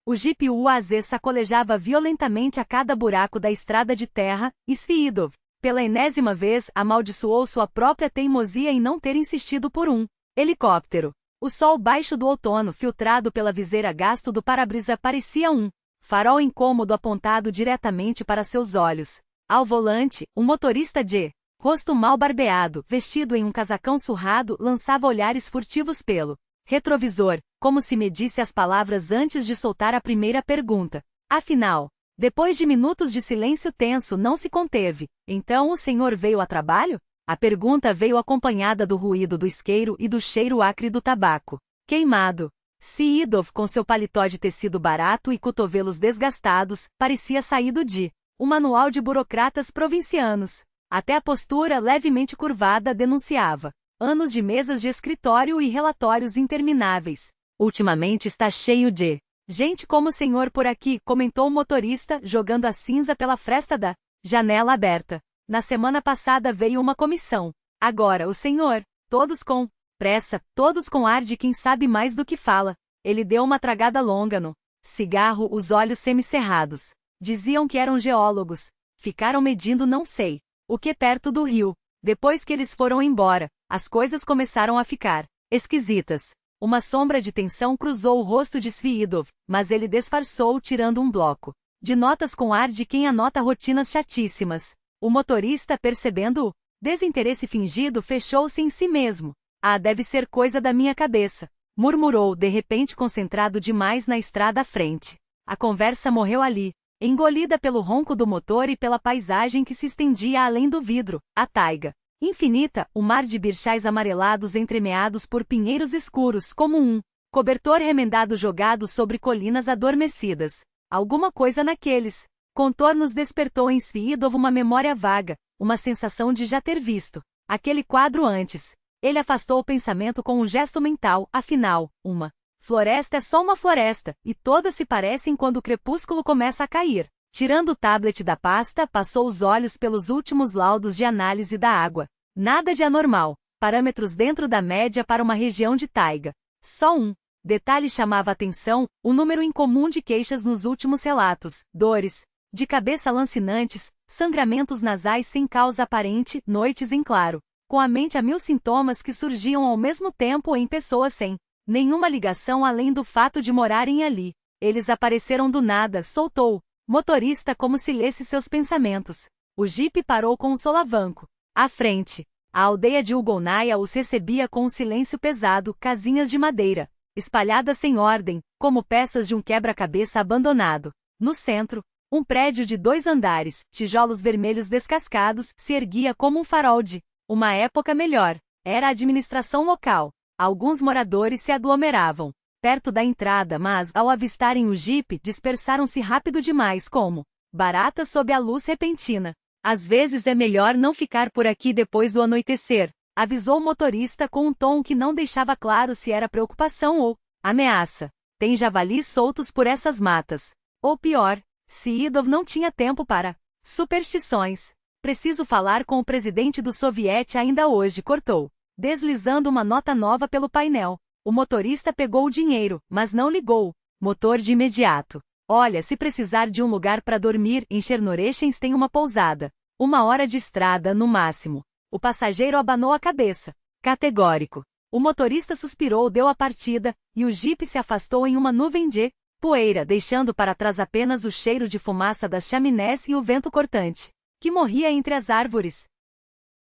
O Jeep UAZ sacolejava violentamente a cada buraco da estrada de terra, e Sviidov, pela enésima vez, amaldiçoou sua própria teimosia em não ter insistido por um helicóptero. O sol baixo do outono filtrado pela viseira gasto do para-brisa parecia um farol incômodo apontado diretamente para seus olhos. Ao volante, um motorista de rosto mal barbeado, vestido em um casacão surrado, lançava olhares furtivos pelo retrovisor, como se medisse as palavras antes de soltar a primeira pergunta. Afinal, depois de minutos de silêncio tenso, não se conteve. Então o senhor veio a trabalho? A pergunta veio acompanhada do ruído do isqueiro e do cheiro acre do tabaco queimado. Sviidov, com seu paletó de tecido barato e cotovelos desgastados, parecia saído de um manual de burocratas provincianos. Até a postura levemente curvada denunciava anos de mesas de escritório e relatórios intermináveis. Ultimamente está cheio de gente como o senhor por aqui, comentou o motorista, jogando a cinza pela fresta da janela aberta. Na semana passada veio uma comissão. Agora o senhor. Todos com pressa, todos com ar de quem sabe mais do que fala. Ele deu uma tragada longa no cigarro, os olhos semicerrados. Diziam que eram geólogos. Ficaram medindo não sei o que perto do rio. Depois que eles foram embora, as coisas começaram a ficar esquisitas. Uma sombra de tensão cruzou o rosto de Sviidov, mas ele disfarçou tirando um bloco de notas com ar de quem anota rotinas chatíssimas. O motorista, percebendo o desinteresse fingido, fechou-se em si mesmo. Ah, deve ser coisa da minha cabeça, murmurou, de repente concentrado demais na estrada à frente. A conversa morreu ali, engolida pelo ronco do motor e pela paisagem que se estendia além do vidro, a taiga infinita, o mar de birchais amarelados entremeados por pinheiros escuros como um cobertor remendado jogado sobre colinas adormecidas. Alguma coisa naqueles contornos despertou em Sviidov uma memória vaga, uma sensação de já ter visto aquele quadro antes. Ele afastou o pensamento com um gesto mental, afinal, uma floresta é só uma floresta, e todas se parecem quando o crepúsculo começa a cair. Tirando o tablet da pasta, passou os olhos pelos últimos laudos de análise da água. Nada de anormal, parâmetros dentro da média para uma região de taiga. Só um detalhe chamava a atenção, o número incomum de queixas nos últimos relatos, dores de cabeça lancinantes, sangramentos nasais sem causa aparente, noites em claro, com a mente a mil sintomas que surgiam ao mesmo tempo em pessoas sem nenhuma ligação além do fato de morarem ali. Eles apareceram do nada, soltou. Motorista como se lesse seus pensamentos. O jipe parou com um solavanco. À frente, a aldeia de Ugonaia os recebia com um silêncio pesado, casinhas de madeira, espalhadas sem ordem, como peças de um quebra-cabeça abandonado. No centro, um prédio de 2 andares, tijolos vermelhos descascados, se erguia como um farol de uma época melhor. Era a administração local. Alguns moradores se aglomeravam perto da entrada, mas, ao avistarem o jipe, dispersaram-se rápido demais como baratas sob a luz repentina. Às vezes é melhor não ficar por aqui depois do anoitecer, avisou o motorista com um tom que não deixava claro se era preocupação ou ameaça. Tem javalis soltos por essas matas. Ou pior, Sviidov não tinha tempo para superstições. Preciso falar com o presidente do soviete ainda hoje, cortou, deslizando uma nota nova pelo painel. O motorista pegou o dinheiro, mas não ligou motor de imediato. Olha, se precisar de um lugar para dormir, em Chernorechensk tem uma pousada. 1 hora de estrada, no máximo. O passageiro abanou a cabeça. Categórico. O motorista suspirou, deu a partida, e o jipe se afastou em uma nuvem de poeira, deixando para trás apenas o cheiro de fumaça das chaminés e o vento cortante, que morria entre as árvores.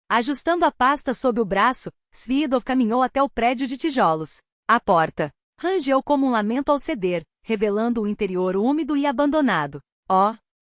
Ajustando a pasta sob o braço, Sviidov caminhou até o prédio de tijolos. A porta rangeu como um lamento ao ceder, revelando o interior úmido e abandonado.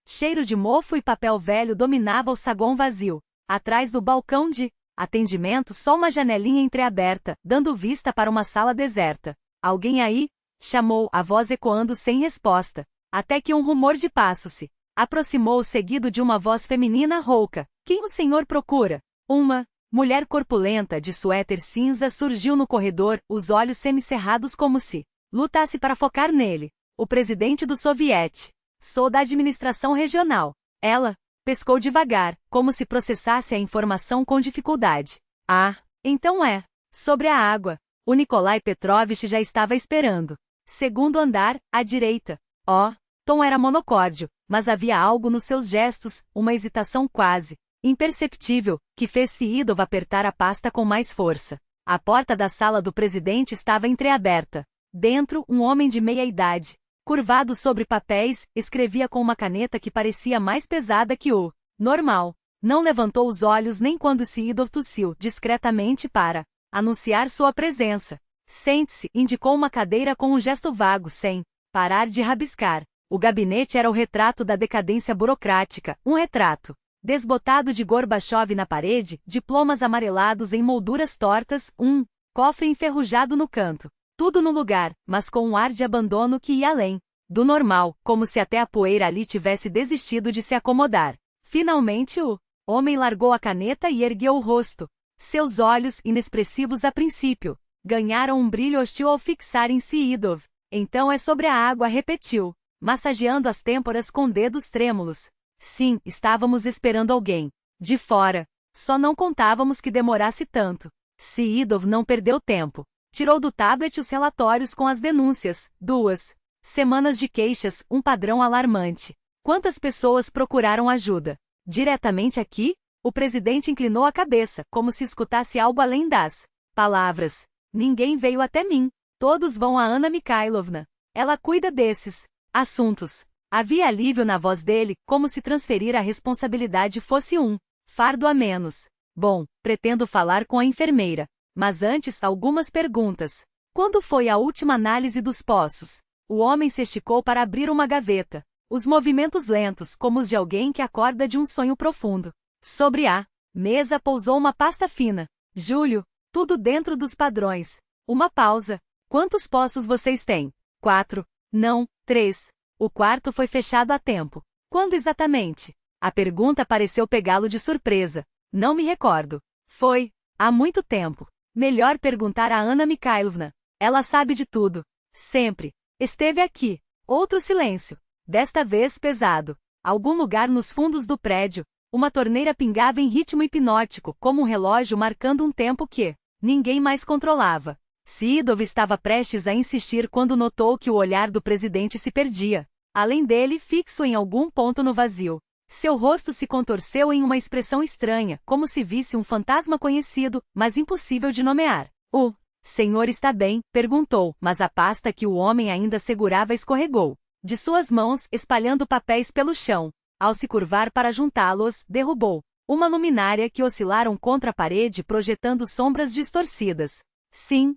Cheiro de mofo e papel velho dominava o saguão vazio. Atrás do balcão de atendimento, só uma janelinha entreaberta, dando vista para uma sala deserta. Alguém aí? Chamou, a voz ecoando sem resposta. Até que um rumor de passos se aproximou, seguido de uma voz feminina rouca. Quem o senhor procura? Uma mulher corpulenta de suéter cinza surgiu no corredor, os olhos semicerrados como se lutasse para focar nele. O presidente do soviete. Sou da administração regional. Ela pescou devagar, como se processasse a informação com dificuldade. Ah, então é. Sobre a água. O Nikolai Petrovich já estava esperando. 2º andar, à direita. Oh, Tom era monocórdio, mas havia algo nos seus gestos, uma hesitação quase imperceptível, que fez Seedorf apertar a pasta com mais força. A porta da sala do presidente estava entreaberta. Dentro, um homem de meia-idade, curvado sobre papéis, escrevia com uma caneta que parecia mais pesada que o normal. Não levantou os olhos nem quando Seedorf tossiu discretamente para anunciar sua presença. Sente-se, indicou uma cadeira com um gesto vago sem parar de rabiscar. O gabinete era o retrato da decadência burocrática, um retrato desbotado de Gorbachev na parede, diplomas amarelados em molduras tortas, um cofre enferrujado no canto. Tudo no lugar, mas com um ar de abandono que ia além do normal, como se até a poeira ali tivesse desistido de se acomodar. Finalmente o homem largou a caneta e ergueu o rosto. Seus olhos, inexpressivos a princípio, ganharam um brilho hostil ao fixar em Seedorf. Então é sobre a água, repetiu, massageando as têmporas com dedos trêmulos. Sim, estávamos esperando alguém. De fora. Só não contávamos que demorasse tanto. Seedorf não perdeu tempo. Tirou do tablet os relatórios com as denúncias. 2 semanas de queixas, um padrão alarmante. Quantas pessoas procuraram ajuda? Diretamente aqui? O presidente inclinou a cabeça, como se escutasse algo além das palavras. Ninguém veio até mim. Todos vão a Anna Mikhailovna. Ela cuida desses assuntos. Havia alívio na voz dele, como se transferir a responsabilidade fosse um fardo a menos. Bom, pretendo falar com a enfermeira. Mas antes, algumas perguntas. Quando foi a última análise dos poços? O homem se esticou para abrir uma gaveta. Os movimentos lentos, como os de alguém que acorda de um sonho profundo. Sobre a mesa pousou uma pasta fina. Júlio, tudo dentro dos padrões. Uma pausa. Quantos poços vocês têm? 4. Não, 3. O quarto foi fechado a tempo. Quando exatamente? A pergunta pareceu pegá-lo de surpresa. Não me recordo. Foi há muito tempo. Melhor perguntar a Anna Mikhailovna. Ela sabe de tudo. Sempre. Esteve aqui. Outro silêncio. Desta vez pesado. Algum lugar nos fundos do prédio. Uma torneira pingava em ritmo hipnótico, como um relógio marcando um tempo que ninguém mais controlava. Seedorf estava prestes a insistir quando notou que o olhar do presidente se perdia. Além dele, fixo em algum ponto no vazio. Seu rosto se contorceu em uma expressão estranha, como se visse um fantasma conhecido, mas impossível de nomear. O senhor está bem? Perguntou, mas a pasta que o homem ainda segurava escorregou de suas mãos, espalhando papéis pelo chão. Ao se curvar para juntá-los, derrubou uma luminária que oscilaram contra a parede projetando sombras distorcidas. Sim,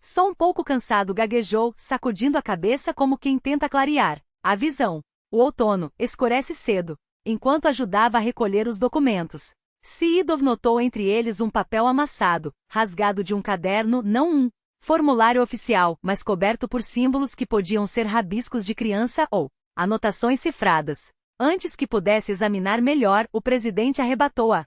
só um pouco cansado, gaguejou, sacudindo a cabeça como quem tenta clarear a visão. O outono escurece cedo. Enquanto ajudava a recolher os documentos, Seedorf notou entre eles um papel amassado, rasgado de um caderno, não um formulário oficial, mas coberto por símbolos que podiam ser rabiscos de criança ou anotações cifradas. Antes que pudesse examinar melhor, o presidente arrebatou a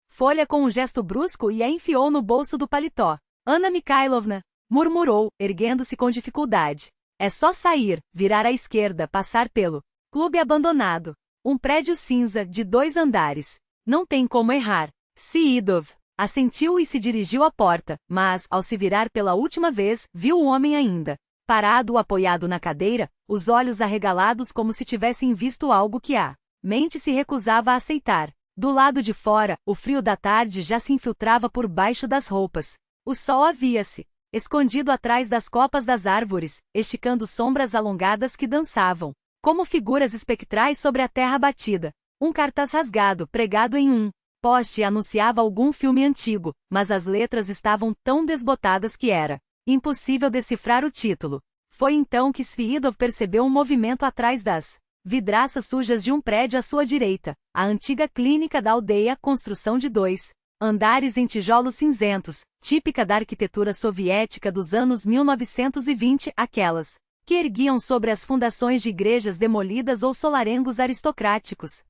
folha com um gesto brusco e a enfiou no bolso do paletó. Anna Mikhailovna, murmurou, erguendo-se com dificuldade. É só sair, virar à esquerda, passar pelo clube abandonado. Um prédio cinza, de 2 andares. Não tem como errar. Seedorf assentiu e se dirigiu à porta, mas, ao se virar pela última vez, viu o homem ainda parado ou apoiado na cadeira, os olhos arregalados como se tivessem visto algo que a mente se recusava a aceitar. Do lado de fora, o frio da tarde já se infiltrava por baixo das roupas. O sol havia-se escondido atrás das copas das árvores, esticando sombras alongadas que dançavam como figuras espectrais sobre a terra batida. Um cartaz rasgado, pregado em um poste, anunciava algum filme antigo, mas as letras estavam tão desbotadas que era impossível decifrar o título. Foi então que Seedorf percebeu um movimento atrás das vidraças sujas de um prédio à sua direita, a antiga clínica da aldeia, construção de 2 andares em tijolos cinzentos, típica da arquitetura soviética dos anos 1920, aquelas que erguiam sobre as fundações de igrejas demolidas ou solarengos aristocráticos.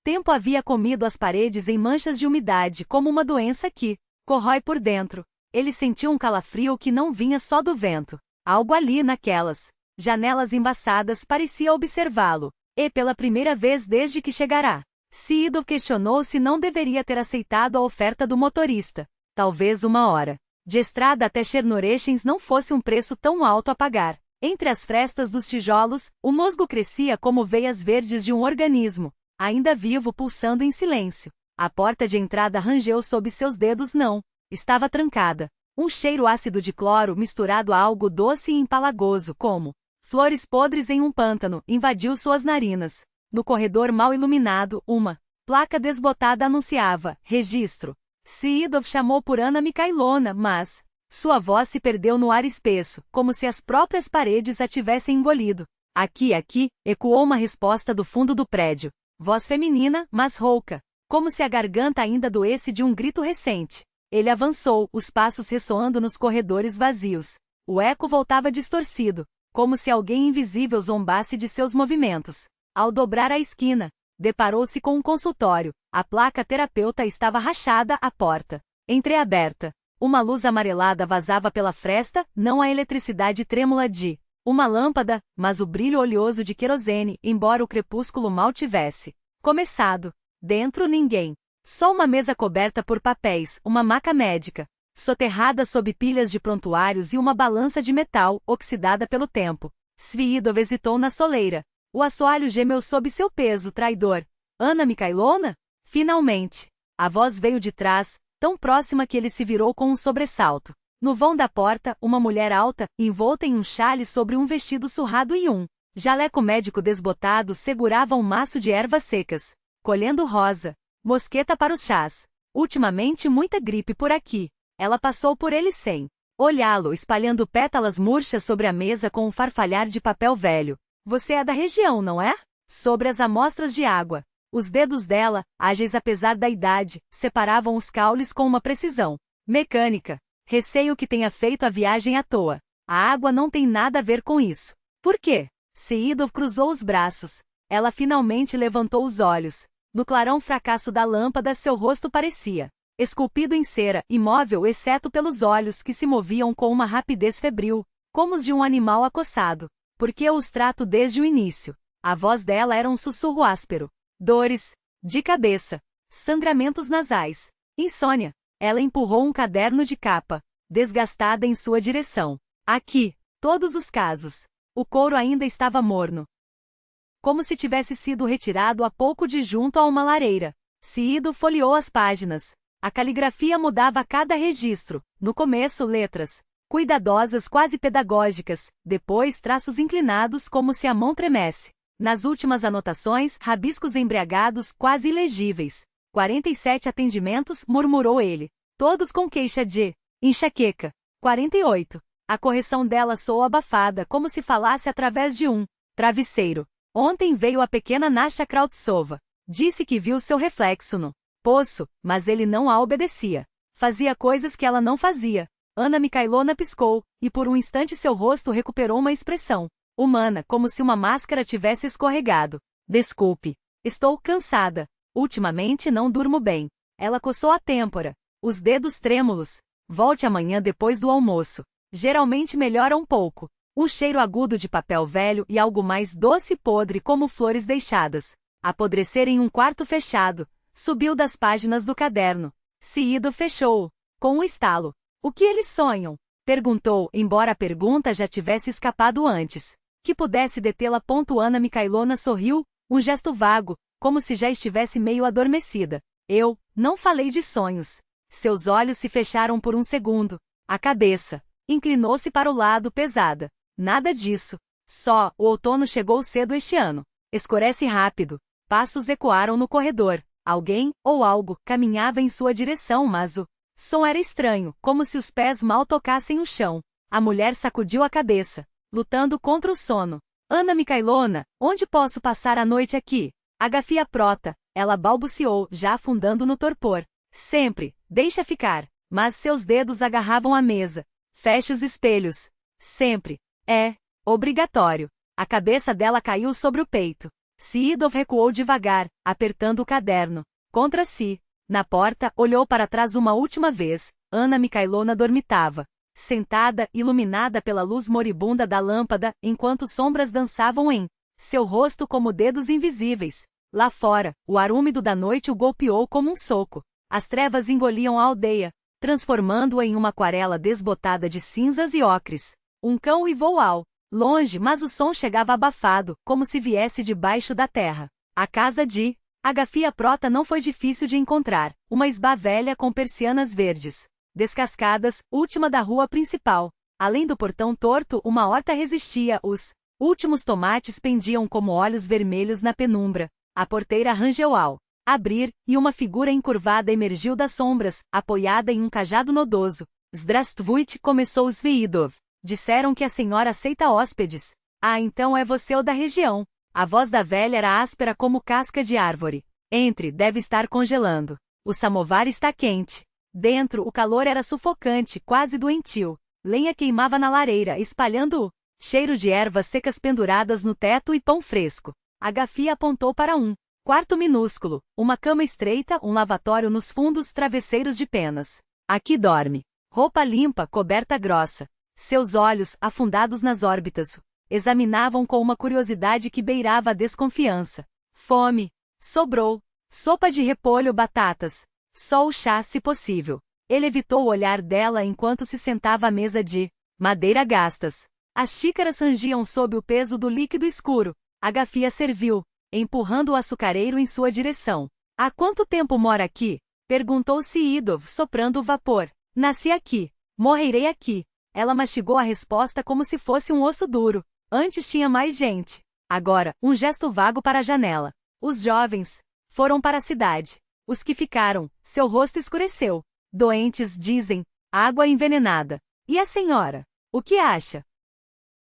Tempo havia comido as paredes em manchas de umidade como uma doença que corrói por dentro. Ele sentiu um calafrio que não vinha só do vento. Algo ali naquelas janelas embaçadas parecia observá-lo. E pela primeira vez desde que chegará, Seedorf questionou se não deveria ter aceitado a oferta do motorista. Talvez 1 hora de estrada até Chernorechensk não fosse um preço tão alto a pagar. Entre as frestas dos tijolos, o musgo crescia como veias verdes de um organismo, ainda vivo, pulsando em silêncio. A porta de entrada rangeu sob seus dedos. Não. Estava trancada. Um cheiro ácido de cloro misturado a algo doce e empalagoso, como flores podres em um pântano, invadiu suas narinas. No corredor mal iluminado, uma placa desbotada anunciava: registro. Seedorf chamou por Anna Mikhailona, mas sua voz se perdeu no ar espesso, como se as próprias paredes a tivessem engolido. Aqui, ecoou uma resposta do fundo do prédio. Voz feminina, mas rouca, como se a garganta ainda doesse de um grito recente. Ele avançou, os passos ressoando nos corredores vazios. O eco voltava distorcido, como se alguém invisível zombasse de seus movimentos. Ao dobrar a esquina, deparou-se com um consultório. A placa terapeuta estava rachada, a porta entreaberta. Uma luz amarelada vazava pela fresta, não a eletricidade trêmula de uma lâmpada, mas o brilho oleoso de querosene, embora o crepúsculo mal tivesse começado. Dentro ninguém. Só uma mesa coberta por papéis, uma maca médica, soterrada sob pilhas de prontuários e uma balança de metal, oxidada pelo tempo. Sviidov hesitou na soleira. O assoalho gemeu sob seu peso traidor. Anna Mikhailona? Finalmente. A voz veio de trás, tão próxima que ele se virou com um sobressalto. No vão da porta, uma mulher alta, envolta em um xale sobre um vestido surrado e um jaleco médico desbotado, segurava um maço de ervas secas. Colhendo rosa. Mosqueta para os chás. Ultimamente muita gripe por aqui. Ela passou por ele sem olhá-lo, espalhando pétalas murchas sobre a mesa com um farfalhar de papel velho. Você é da região, não é? Sobre as amostras de água. Os dedos dela, ágeis apesar da idade, separavam os caules com uma precisão mecânica. Receio que tenha feito a viagem à toa. A água não tem nada a ver com isso. Por quê? Seedorf cruzou os braços. Ela finalmente levantou os olhos. No clarão fracasso da lâmpada, seu rosto parecia esculpido em cera, imóvel exceto pelos olhos que se moviam com uma rapidez febril, como os de um animal acossado. Porque eu os trato desde o início. A voz dela era um sussurro áspero. Dores de cabeça, sangramentos nasais, insônia. Ela empurrou um caderno de capa, desgastada, em sua direção. Aqui, todos os casos. O couro ainda estava morno, como se tivesse sido retirado há pouco de junto a uma lareira. Seedorf folheou as páginas. A caligrafia mudava a cada registro. No começo, letras cuidadosas, quase pedagógicas. Depois, traços inclinados, como se a mão tremesse. Nas últimas anotações, rabiscos embriagados, quase ilegíveis. 47 atendimentos, murmurou ele. Todos com queixa de enxaqueca. 48. A correção dela soou abafada, como se falasse através de um travesseiro. Ontem veio a pequena Nasha Krautsova. Disse que viu seu reflexo no poço, mas ele não a obedecia. Fazia coisas que ela não fazia. Anna Mikhailona piscou, e por um instante seu rosto recuperou uma expressão humana, como se uma máscara tivesse escorregado. Desculpe. Estou cansada. Ultimamente não durmo bem. Ela coçou a têmpora. Os dedos trêmulos. Volte amanhã depois do almoço. Geralmente melhora um pouco. Um cheiro agudo de papel velho e algo mais doce e podre, como flores deixadas apodrecer em um quarto fechado. Subiu das páginas do caderno. Seedorf fechou-o, com um estalo. O que eles sonham? Perguntou, embora a pergunta já tivesse escapado antes. Que pudesse detê-la. Anna Mikhailona sorriu, um gesto vago, como se já estivesse meio adormecida. Eu não falei de sonhos. Seus olhos se fecharam por um segundo. A cabeça inclinou-se para o lado, pesada. Nada disso. Só, o outono chegou cedo este ano. Escurece rápido. Passos ecoaram no corredor. Alguém, ou algo, caminhava em sua direção, mas o som era estranho, como se os pés mal tocassem o chão. A mulher sacudiu a cabeça, lutando contra o sono. Anna Mikhailona, onde posso passar a noite aqui? Agafia prota, ela balbuciou, já afundando no torpor. Sempre, deixa ficar. Mas seus dedos agarravam a mesa. Feche os espelhos. Sempre. É obrigatório. A cabeça dela caiu sobre o peito. Seedorf recuou devagar, apertando o caderno contra si. Na porta, olhou para trás uma última vez. Anna Mikhailona dormitava, sentada, iluminada pela luz moribunda da lâmpada, enquanto sombras dançavam em seu rosto como dedos invisíveis. Lá fora, o ar úmido da noite o golpeou como um soco. As trevas engoliam a aldeia, transformando-a em uma aquarela desbotada de cinzas e ocres. Um cão uivou ao Longe, mas o som chegava abafado, como se viesse debaixo da terra. A casa de Agafia Prota não foi difícil de encontrar, uma esbá velha com persianas verdes descascadas, última da rua principal. Além do portão torto, uma horta resistia, os últimos tomates pendiam como olhos vermelhos na penumbra. A porteira rangeu ao abrir, e uma figura encurvada emergiu das sombras, apoiada em um cajado nodoso. Zdravstvuyte, começou Sviidov. Disseram que a senhora aceita hóspedes. Ah, então é você o da região. A voz da velha era áspera como casca de árvore. Entre, deve estar congelando. O samovar está quente. Dentro, o calor era sufocante, quase doentio. Lenha queimava na lareira, espalhando o cheiro de ervas secas penduradas no teto e pão fresco. Agafia apontou para um quarto minúsculo, uma cama estreita, um lavatório nos fundos, travesseiros de penas. Aqui dorme. Roupa limpa, coberta grossa. Seus olhos, afundados nas órbitas, examinavam com uma curiosidade que beirava a desconfiança. Fome. Sobrou. Sopa de repolho, batatas. Só o chá, se possível. Ele evitou o olhar dela enquanto se sentava à mesa de madeira gastas. As xícaras rangiam sob o peso do líquido escuro. Agafia serviu, empurrando o açucareiro em sua direção. Há quanto tempo mora aqui? Perguntou Sviidov, soprando o vapor. Nasci aqui. Morrerei aqui. Ela mastigou a resposta como se fosse um osso duro. Antes tinha mais gente. Agora, um gesto vago para a janela. Os jovens foram para a cidade. Os que ficaram, seu rosto escureceu. Doentes, dizem. Água envenenada. E a senhora? O que acha?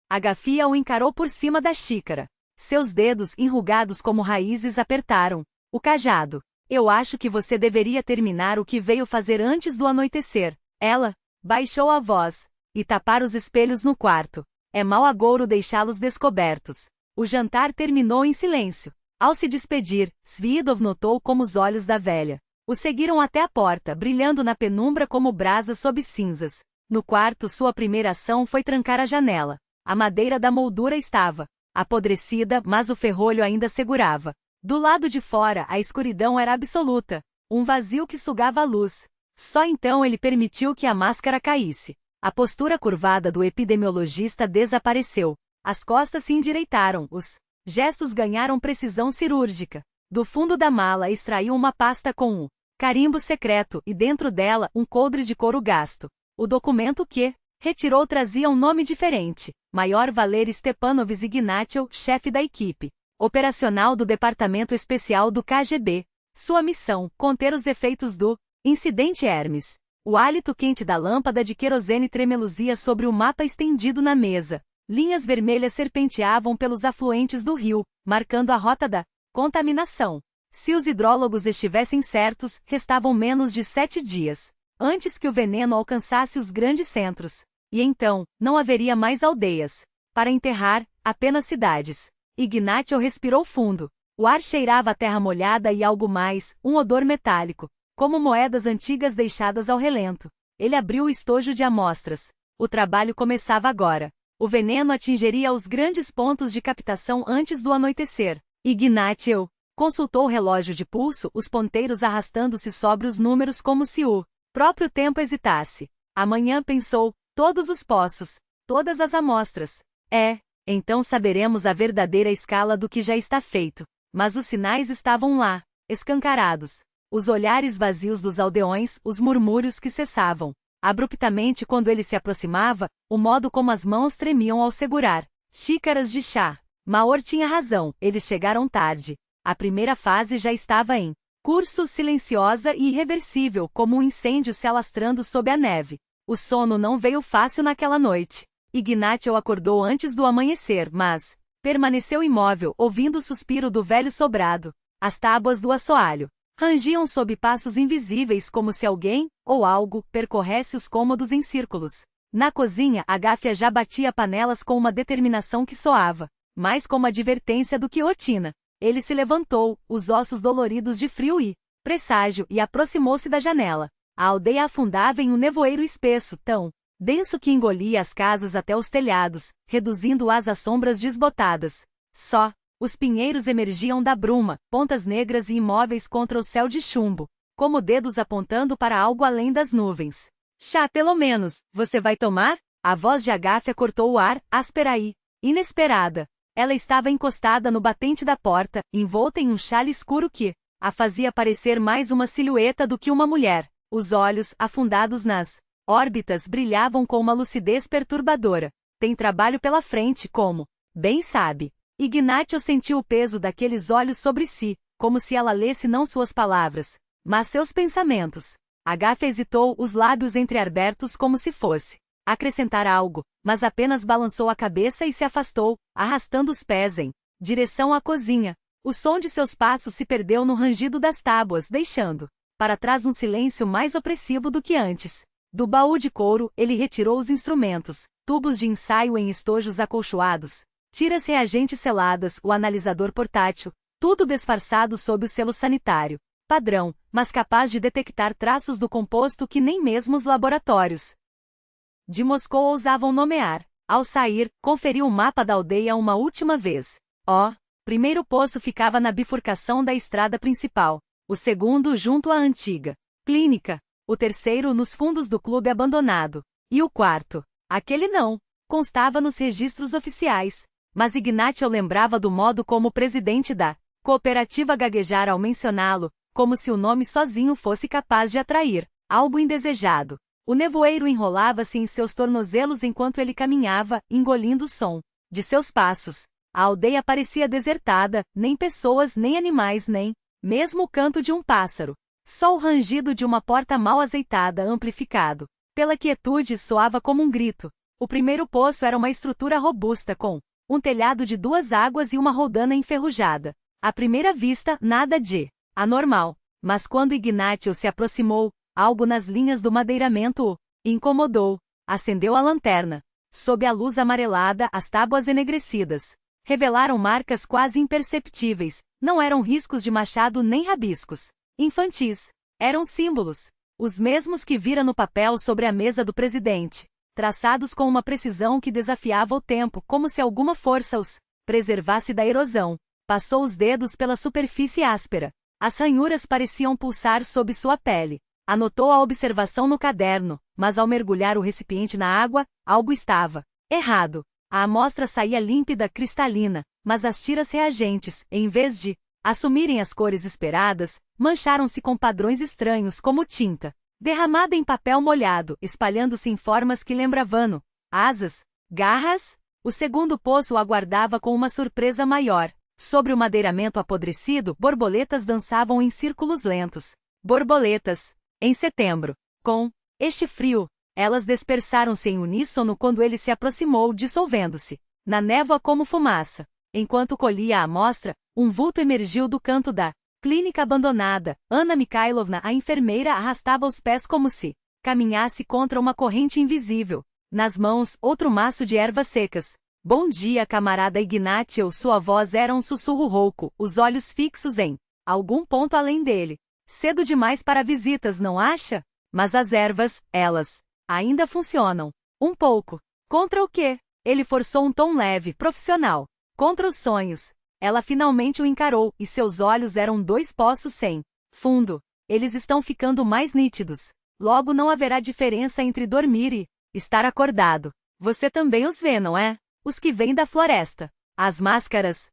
Agafia o encarou por cima da xícara. Seus dedos, enrugados como raízes, apertaram o cajado. Eu acho que você deveria terminar o que veio fazer antes do anoitecer. Ela baixou a voz. E tapar os espelhos no quarto. É mau agouro deixá-los descobertos. O jantar terminou em silêncio. Ao se despedir, Sviidov notou como os olhos da velha o seguiram até a porta, brilhando na penumbra como brasas sob cinzas. No quarto, sua primeira ação foi trancar a janela. A madeira da moldura estava apodrecida, mas o ferrolho ainda segurava. Do lado de fora, a escuridão era absoluta. Um vazio que sugava a luz. Só então ele permitiu que a máscara caísse. A postura curvada do epidemiologista desapareceu. As costas se endireitaram, os gestos ganharam precisão cirúrgica. Do fundo da mala extraiu uma pasta com um carimbo secreto e dentro dela um coldre de couro gasto. O documento que retirou trazia um nome diferente. Maior Valery Stepanovich Ignatiev, chefe da equipe operacional do Departamento Especial do KGB. Sua missão, conter os efeitos do incidente Hermes. O hálito quente da lâmpada de querosene tremeluzia sobre o mapa estendido na mesa. Linhas vermelhas serpenteavam pelos afluentes do rio, marcando a rota da contaminação. Se os hidrólogos estivessem certos, restavam menos de 7 dias antes que o veneno alcançasse os grandes centros. E então, não haveria mais aldeias para enterrar, apenas cidades. Ignatiev respirou fundo. O ar cheirava a terra molhada e algo mais, um odor metálico, como moedas antigas deixadas ao relento. Ele abriu o estojo de amostras. O trabalho começava agora. O veneno atingiria os grandes pontos de captação antes do anoitecer. Ignatiev consultou o relógio de pulso, os ponteiros arrastando-se sobre os números como se o próprio tempo hesitasse. Amanhã, pensou, todos os poços, todas as amostras. Então saberemos a verdadeira escala do que já está feito. Mas os sinais estavam lá, escancarados. Os olhares vazios dos aldeões, os murmúrios que cessavam abruptamente quando ele se aproximava, o modo como as mãos tremiam ao segurar xícaras de chá. Maor tinha razão, eles chegaram tarde. A primeira fase já estava em curso, silenciosa e irreversível, como um incêndio se alastrando sob a neve. O sono não veio fácil naquela noite. Ignatiev acordou antes do amanhecer, mas permaneceu imóvel, ouvindo o suspiro do velho sobrado. As tábuas do assoalho rangiam sob passos invisíveis como se alguém, ou algo, percorresse os cômodos em círculos. Na cozinha, Agafia já batia panelas com uma determinação que soava mais como advertência do que rotina. Ele se levantou, os ossos doloridos de frio e presságio, e aproximou-se da janela. A aldeia afundava em um nevoeiro espesso, tão denso que engolia as casas até os telhados, reduzindo-as a sombras desbotadas. Só os pinheiros emergiam da bruma, pontas negras e imóveis contra o céu de chumbo, como dedos apontando para algo além das nuvens. Chá, pelo menos, você vai tomar? A voz de Agafia cortou o ar, áspera e Inesperada. Ela estava encostada no batente da porta, envolta em um xale escuro que a fazia parecer mais uma silhueta do que uma mulher. Os olhos, afundados nas órbitas, brilhavam com uma lucidez perturbadora. Tem trabalho pela frente, como bem sabe. Ignacio sentiu o peso daqueles olhos sobre si, como se ela lesse não suas palavras, mas seus pensamentos. Agatha hesitou, os lábios entreabertos como se fosse acrescentar algo, mas apenas balançou a cabeça e se afastou, arrastando os pés em direção à cozinha. O som de seus passos se perdeu no rangido das tábuas, deixando para trás um silêncio mais opressivo do que antes. Do baú de couro, ele retirou os instrumentos, tubos de ensaio em estojos acolchoados, tiras reagentes seladas, o analisador portátil, tudo disfarçado sob o selo sanitário padrão, mas capaz de detectar traços do composto que nem mesmo os laboratórios de Moscou ousavam nomear. Ao sair, conferiu o mapa da aldeia uma última vez. Primeiro poço ficava na bifurcação da estrada principal, o segundo junto à antiga clínica, o terceiro nos fundos do clube abandonado, e o quarto, aquele não, constava nos registros oficiais, mas Ignacio lembrava do modo como o presidente da cooperativa gaguejara ao mencioná-lo, como se o nome sozinho fosse capaz de atrair algo indesejado. O nevoeiro enrolava-se em seus tornozelos enquanto ele caminhava, engolindo o som de seus passos. A aldeia parecia desertada, nem pessoas, nem animais, nem mesmo o canto de um pássaro. Só o rangido de uma porta mal azeitada, amplificado pela quietude, soava como um grito. O primeiro poço era uma estrutura robusta com um telhado de 2 águas e uma roldana enferrujada. À primeira vista, nada de anormal, mas quando Ignacio se aproximou, algo nas linhas do madeiramento o incomodou. Acendeu a lanterna. Sob a luz amarelada, as tábuas enegrecidas revelaram marcas quase imperceptíveis. Não eram riscos de machado nem rabiscos infantis. Eram símbolos, os mesmos que vira no papel sobre a mesa do presidente, traçados com uma precisão que desafiava o tempo, como se alguma força os preservasse da erosão. Passou os dedos pela superfície áspera. As ranhuras pareciam pulsar sob sua pele. Anotou a observação no caderno, mas ao mergulhar o recipiente na água, algo estava errado. A amostra saía límpida, cristalina, mas as tiras reagentes, em vez de assumirem as cores esperadas, mancharam-se com padrões estranhos como tinta derramada em papel molhado, espalhando-se em formas que lembravam asas, garras. O segundo poço o aguardava com uma surpresa maior. Sobre o madeiramento apodrecido, borboletas dançavam em círculos lentos. Borboletas. Em setembro. Com este frio, elas dispersaram-se em uníssono quando ele se aproximou, dissolvendo-se na névoa como fumaça. Enquanto colhia a amostra, um vulto emergiu do canto da clínica abandonada. Anna Mikhailovna, a enfermeira, arrastava os pés como se caminhasse contra uma corrente invisível. Nas mãos, outro maço de ervas secas. Bom dia, camarada Ignacio. Sua voz era um sussurro rouco, os olhos fixos em algum ponto além dele. Cedo demais para visitas, não acha? Mas as ervas, elas ainda funcionam. Um pouco. Contra o quê? Ele forçou um tom leve, profissional. Contra os sonhos. Ela finalmente o encarou, e seus olhos eram 2 poços sem fundo. Eles estão ficando mais nítidos. Logo não haverá diferença entre dormir e estar acordado. Você também os vê, não é? Os que vêm da floresta. As máscaras.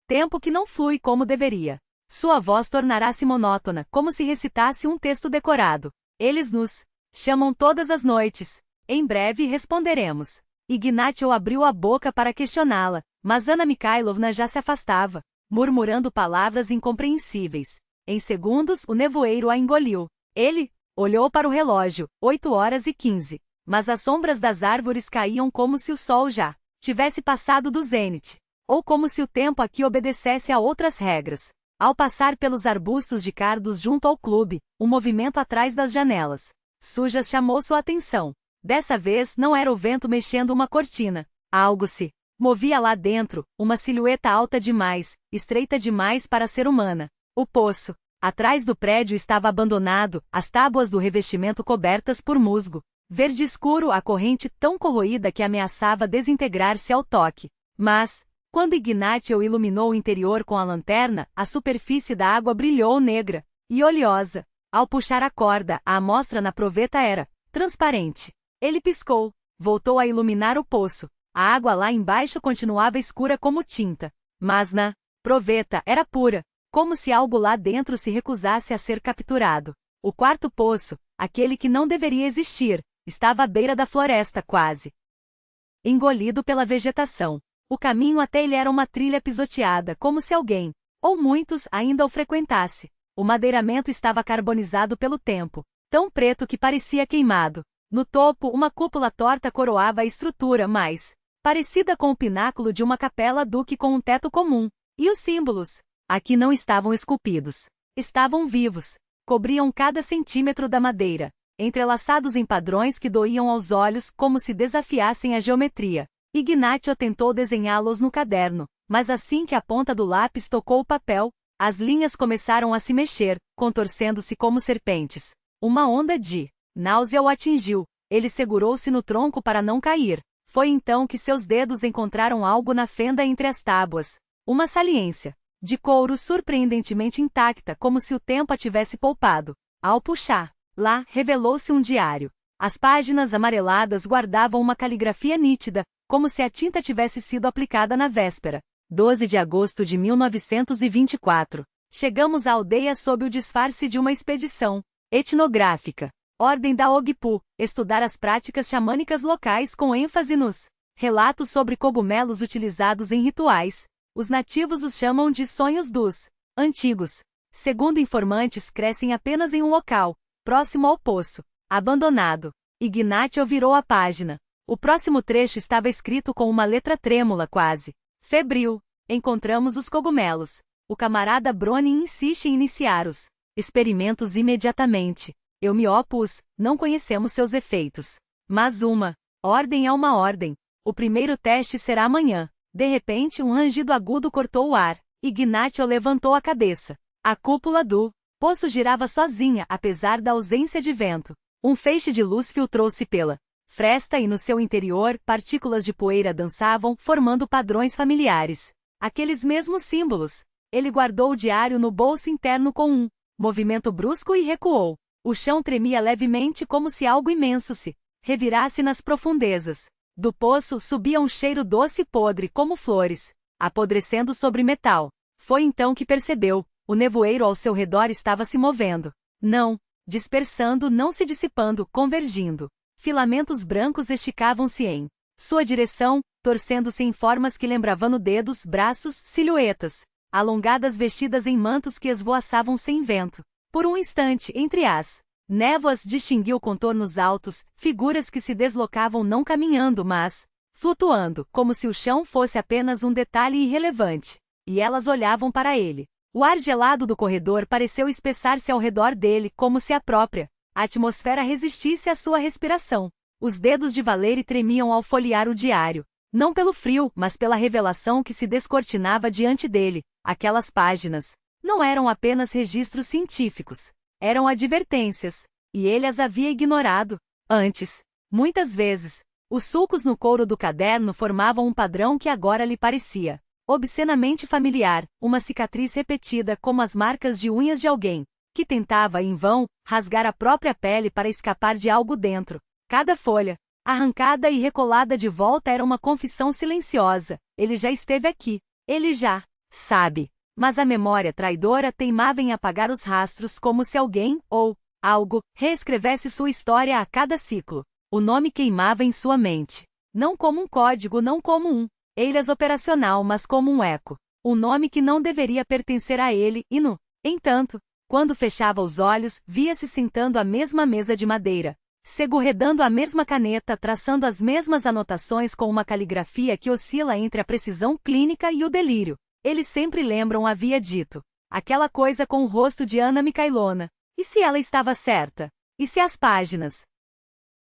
Tempo que não flui como deveria. Sua voz tornará-se monótona, como se recitasse um texto decorado. Eles nos chamam todas as noites. Em breve responderemos. Ignacio abriu a boca para questioná-la, mas Anna Mikhailovna já se afastava, murmurando palavras incompreensíveis. Em segundos, o nevoeiro a engoliu. Ele olhou para o relógio, 8h15. Mas as sombras das árvores caíam como se o sol já tivesse passado do zênite, ou como se o tempo aqui obedecesse a outras regras. Ao passar pelos arbustos de cardos junto ao clube, um movimento atrás das janelas sujas chamou sua atenção. Dessa vez não era o vento mexendo uma cortina. Algo se movia lá dentro, uma silhueta alta demais, estreita demais para ser humana. O poço, atrás do prédio, estava abandonado, as tábuas do revestimento cobertas por musgo verde escuro, a corrente tão corroída que ameaçava desintegrar-se ao toque. Mas, quando Ignacio iluminou o interior com a lanterna, a superfície da água brilhou negra e oleosa. Ao puxar a corda, a amostra na proveta era transparente. Ele piscou, voltou a iluminar o poço. A água lá embaixo continuava escura como tinta. Mas na proveta era pura, como se algo lá dentro se recusasse a ser capturado. O quarto poço, aquele que não deveria existir, estava à beira da floresta quase engolido pela vegetação. O caminho até ele era uma trilha pisoteada, como se alguém, ou muitos, ainda o frequentasse. O madeiramento estava carbonizado pelo tempo, tão preto que parecia queimado. No topo, uma cúpula torta coroava a estrutura mais parecida com o pináculo de uma capela do que com um teto comum. E os símbolos? Aqui não estavam esculpidos. Estavam vivos. Cobriam cada centímetro da madeira, entrelaçados em padrões que doíam aos olhos como se desafiassem a geometria. Ignacio tentou desenhá-los no caderno, mas assim que a ponta do lápis tocou o papel, as linhas começaram a se mexer, contorcendo-se como serpentes. Uma onda de náusea o atingiu. Ele segurou-se no tronco para não cair. Foi então que seus dedos encontraram algo na fenda entre as tábuas. Uma saliência de couro surpreendentemente intacta, como se o tempo a tivesse poupado. Ao puxar, lá, revelou-se um diário. As páginas amareladas guardavam uma caligrafia nítida, como se a tinta tivesse sido aplicada na véspera. 12 de agosto de 1924. Chegamos à aldeia sob o disfarce de uma expedição etnográfica. Ordem da Ogpu, estudar as práticas xamânicas locais com ênfase nos relatos sobre cogumelos utilizados em rituais. Os nativos os chamam de sonhos dos antigos. Segundo informantes, crescem apenas em um local, próximo ao poço, abandonado. Ignacio virou a página. O próximo trecho estava escrito com uma letra trêmula quase febril. Encontramos os cogumelos. O camarada Brony insiste em iniciar os experimentos imediatamente. Eu me opus, não conhecemos seus efeitos. Mas uma ordem é uma ordem. O primeiro teste será amanhã. De repente, um rangido agudo cortou o ar. Ignacio levantou a cabeça. A cúpula do poço girava sozinha, apesar da ausência de vento. Um feixe de luz filtrou-se pela fresta e no seu interior, partículas de poeira dançavam, formando padrões familiares. Aqueles mesmos símbolos. Ele guardou o diário no bolso interno com um movimento brusco e recuou. O chão tremia levemente como se algo imenso se revirasse nas profundezas. Do poço subia um cheiro doce e podre como flores, apodrecendo sobre metal. Foi então que percebeu, o nevoeiro ao seu redor estava se movendo. Não dispersando, não se dissipando, convergindo. Filamentos brancos esticavam-se em sua direção, torcendo-se em formas que lembravam dedos, braços, silhuetas alongadas vestidas em mantos que esvoaçavam sem vento. Por um instante, entre as névoas, distinguiu contornos altos, figuras que se deslocavam não caminhando mas flutuando, como se o chão fosse apenas um detalhe irrelevante. E elas olhavam para ele. O ar gelado do corredor pareceu espessar-se ao redor dele, como se a própria atmosfera resistisse à sua respiração. Os dedos de Valery tremiam ao folhear o diário. Não pelo frio, mas pela revelação que se descortinava diante dele. Aquelas páginas não eram apenas registros científicos. Eram advertências. E ele as havia ignorado. Antes, muitas vezes, os sulcos no couro do caderno formavam um padrão que agora lhe parecia obscenamente familiar, uma cicatriz repetida como as marcas de unhas de alguém que tentava, em vão, rasgar a própria pele para escapar de algo dentro. Cada folha, arrancada e recolada de volta, era uma confissão silenciosa. Ele já esteve aqui. Ele já sabe. Mas a memória traidora teimava em apagar os rastros como se alguém, ou algo, reescrevesse sua história a cada ciclo. O nome queimava em sua mente. Não como um código, não como um alias operacional, mas como um eco. Um nome que não deveria pertencer a ele, e no entanto, quando fechava os olhos, via-se sentando à mesma mesa de madeira, segurredando a mesma caneta, traçando as mesmas anotações com uma caligrafia que oscila entre a precisão clínica e o delírio. Eles sempre lembram, havia dito. Aquela coisa com o rosto de Ana Mikhailona. E se ela estava certa? E se as páginas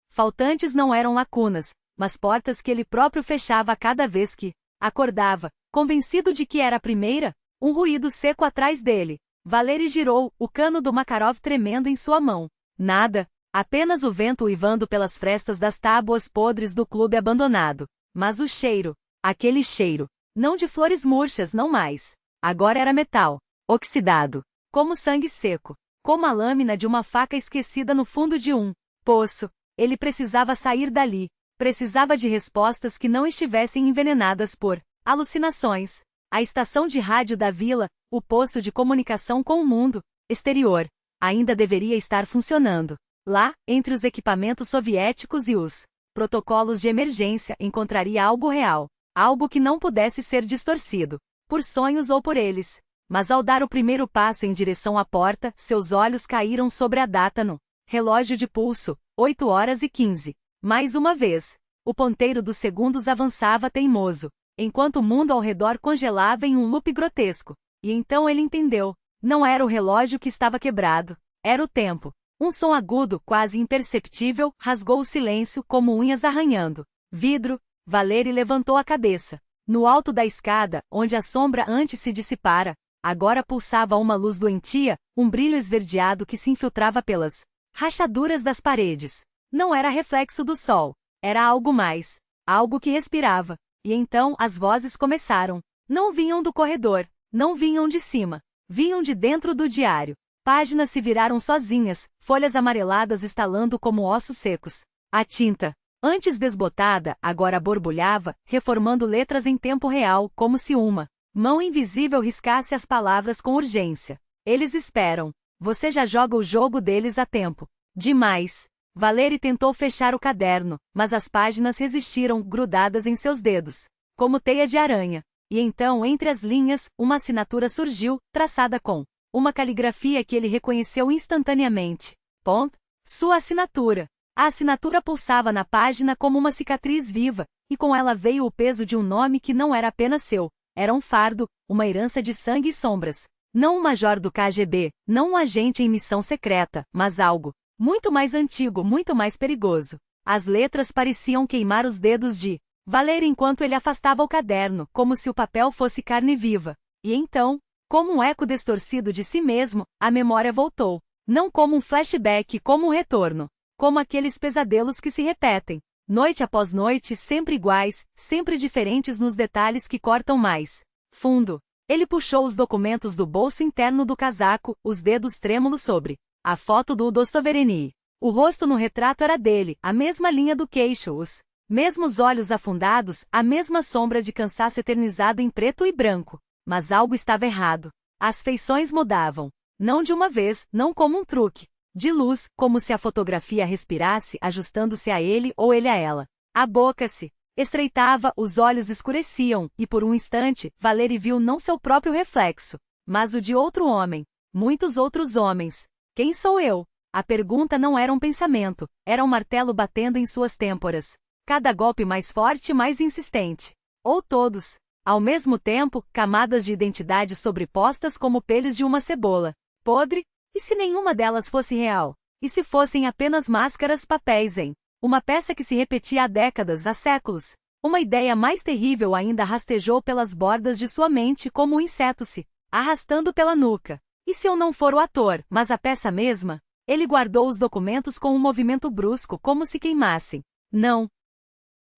faltantes não eram lacunas, mas portas que ele próprio fechava a cada vez que acordava, convencido de que era a primeira? Um ruído seco atrás dele. Valery girou, o cano do Makarov tremendo em sua mão. Nada, apenas o vento uivando pelas frestas das tábuas podres do clube abandonado. Mas o cheiro, aquele cheiro, não de flores murchas, não mais. Agora era metal, oxidado, como sangue seco, como a lâmina de uma faca esquecida no fundo de um poço. Ele precisava sair dali. Precisava de respostas que não estivessem envenenadas por alucinações. A estação de rádio da vila, o posto de comunicação com o mundo exterior, ainda deveria estar funcionando. Lá, entre os equipamentos soviéticos e os protocolos de emergência, encontraria algo real, algo que não pudesse ser distorcido por sonhos ou por eles. Mas ao dar o primeiro passo em direção à porta, seus olhos caíram sobre a data no relógio de pulso, 8h15. Mais uma vez, o ponteiro dos segundos avançava teimoso, enquanto o mundo ao redor congelava em um loop grotesco. E então ele entendeu. Não era o relógio que estava quebrado, era o tempo. Um som agudo, quase imperceptível, rasgou o silêncio como unhas arranhando vidro. Valeri levantou a cabeça. No alto da escada, onde a sombra antes se dissipara, agora pulsava uma luz doentia, um brilho esverdeado que se infiltrava pelas rachaduras das paredes. Não era reflexo do sol, era algo mais, algo que respirava. E então as vozes começaram. Não vinham do corredor, não vinham de cima, vinham de dentro do diário. Páginas se viraram sozinhas, folhas amareladas estalando como ossos secos. A tinta, antes desbotada, agora borbulhava, reformando letras em tempo real, como se uma mão invisível riscasse as palavras com urgência. Eles esperam. Você já joga o jogo deles há tempo demais. Valeri tentou fechar o caderno, mas as páginas resistiram, grudadas em seus dedos, como teia de aranha. E então, entre as linhas, uma assinatura surgiu, traçada com uma caligrafia que ele reconheceu instantaneamente. Ponto. Sua assinatura. A assinatura pulsava na página como uma cicatriz viva, e com ela veio o peso de um nome que não era apenas seu. Era um fardo, uma herança de sangue e sombras. Não um major do KGB, não um agente em missão secreta, mas algo muito mais antigo, muito mais perigoso. As letras pareciam queimar os dedos de Valeri enquanto ele afastava o caderno, como se o papel fosse carne viva. E então, como um eco distorcido de si mesmo, a memória voltou. Não como um flashback, como um retorno. Como aqueles pesadelos que se repetem, noite após noite, sempre iguais, sempre diferentes nos detalhes que cortam mais fundo. Ele puxou os documentos do bolso interno do casaco, os dedos trêmulos sobre a foto do Dostovereny. O rosto no retrato era dele, a mesma linha do queixo, os mesmos olhos afundados, a mesma sombra de cansaço eternizado em preto e branco. Mas algo estava errado. As feições mudavam. Não de uma vez, não como um truque de luz, como se a fotografia respirasse, ajustando-se a ele ou ele a ela. A boca se estreitava, os olhos escureciam, e por um instante, Valeri viu não seu próprio reflexo, mas o de outro homem. Muitos outros homens. Quem sou eu? A pergunta não era um pensamento, era um martelo batendo em suas têmporas. Cada golpe mais forte e mais insistente. Ou todos. Ao mesmo tempo, camadas de identidade sobrepostas como peles de uma cebola podre. E se nenhuma delas fosse real? E se fossem apenas máscaras, papéis em uma peça que se repetia há décadas, há séculos? Uma ideia mais terrível ainda rastejou pelas bordas de sua mente como um inseto se arrastando pela nuca. E se eu não for o ator, mas a peça mesma? Ele guardou os documentos com um movimento brusco, como se queimassem. Não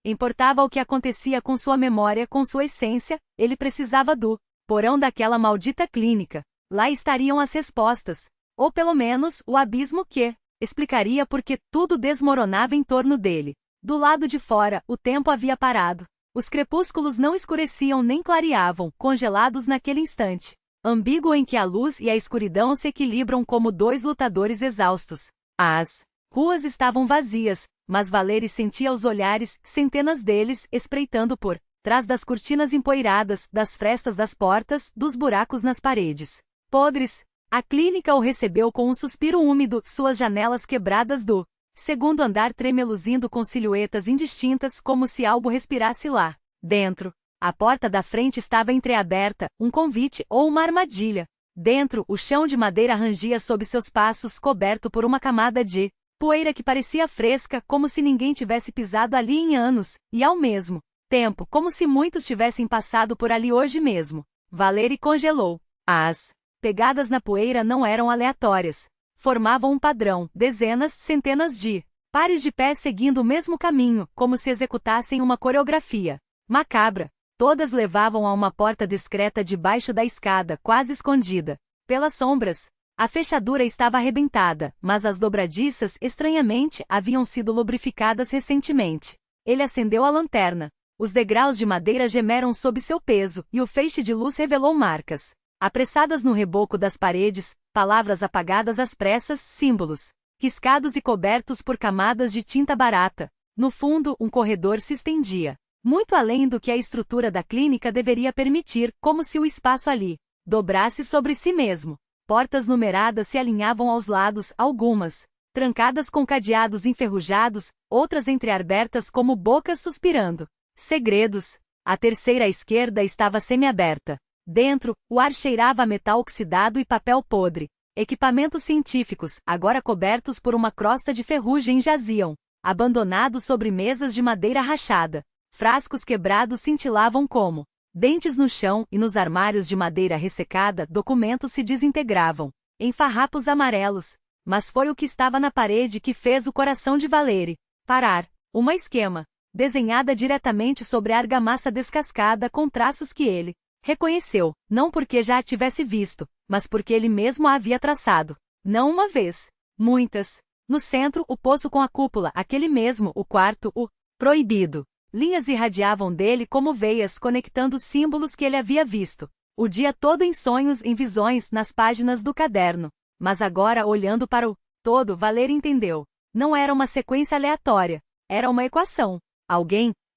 importava o que acontecia com sua memória, com sua essência, ele precisava do porão daquela maldita clínica. Lá estariam as respostas. Ou pelo menos, o abismo que explicaria por que tudo desmoronava em torno dele. Do lado de fora, o tempo havia parado. Os crepúsculos não escureciam nem clareavam, congelados naquele instante ambíguo em que a luz e a escuridão se equilibram como dois lutadores exaustos. As ruas estavam vazias, mas Valeri sentia os olhares, centenas deles, espreitando por trás das cortinas empoeiradas, das frestas das portas, dos buracos nas paredes podres. A clínica o recebeu com um suspiro úmido, suas janelas quebradas do segundo andar tremeluzindo com silhuetas indistintas, como se algo respirasse lá dentro. A porta da frente estava entreaberta, um convite ou uma armadilha. Dentro, o chão de madeira rangia sob seus passos, coberto por uma camada de poeira que parecia fresca, como se ninguém tivesse pisado ali em anos, e ao mesmo tempo, como se muitos tivessem passado por ali hoje mesmo. Valeri congelou. As pegadas na poeira não eram aleatórias. Formavam um padrão, dezenas, centenas de pares de pés seguindo o mesmo caminho, como se executassem uma coreografia macabra. Todas levavam a uma porta discreta debaixo da escada, quase escondida pelas sombras. A fechadura estava arrebentada, mas as dobradiças, estranhamente, haviam sido lubrificadas recentemente. Ele acendeu a lanterna. Os degraus de madeira gemeram sob seu peso, e o feixe de luz revelou marcas apressadas no reboco das paredes, palavras apagadas às pressas, símbolos riscados e cobertos por camadas de tinta barata. No fundo, um corredor se estendia, muito além do que a estrutura da clínica deveria permitir, como se o espaço ali dobrasse sobre si mesmo. Portas numeradas se alinhavam aos lados, algumas trancadas com cadeados enferrujados, outras entreabertas como bocas suspirando segredos. A terceira à esquerda estava semiaberta. Dentro, o ar cheirava a metal oxidado e papel podre. Equipamentos científicos, agora cobertos por uma crosta de ferrugem, jaziam abandonados sobre mesas de madeira rachada. Frascos quebrados cintilavam como dentes no chão, e nos armários de madeira ressecada documentos se desintegravam em farrapos amarelos. Mas foi o que estava na parede que fez o coração de Valery parar. Uma esquema, desenhada diretamente sobre a argamassa descascada com traços que ele reconheceu, não porque já a tivesse visto, mas porque ele mesmo a havia traçado. Não uma vez, muitas. No centro, o poço com a cúpula, aquele mesmo, o quarto, o proibido. Linhas irradiavam dele como veias conectando símbolos que ele havia visto o dia todo em sonhos, em visões, nas páginas do caderno. Mas agora, olhando para o todo, Valery entendeu. Não era uma sequência aleatória. Era uma equação.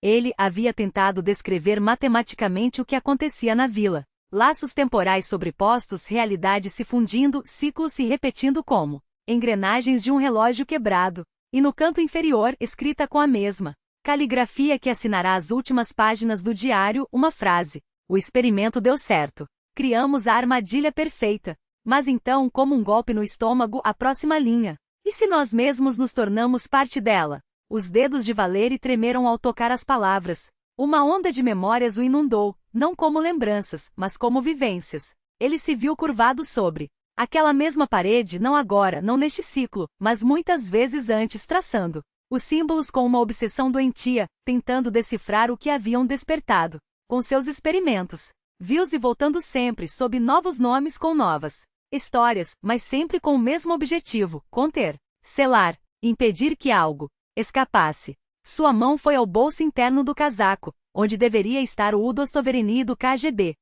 Ele havia tentado descrever matematicamente o que acontecia na vila. Laços temporais sobrepostos, realidade se fundindo, ciclos se repetindo como engrenagens de um relógio quebrado. E no canto inferior, escrita com a mesma caligrafia que assinará as últimas páginas do diário, uma frase: o experimento deu certo. Criamos a armadilha perfeita. Mas então, como um golpe no estômago, a próxima linha. E se nós mesmos nos tornamos parte dela? Os dedos de Valery tremeram ao tocar as palavras. Uma onda de memórias o inundou, não como lembranças, mas como vivências. Ele se viu curvado sobre aquela mesma parede, não agora, não neste ciclo, mas muitas vezes antes, traçando os símbolos com uma obsessão doentia, tentando decifrar o que haviam despertado. Com seus experimentos, viu-se voltando sempre sob novos nomes com novas histórias, mas sempre com o mesmo objetivo: conter, selar, impedir que algo escapasse. Sua mão foi ao bolso interno do casaco, onde deveria estar o Udostoverini do KGB.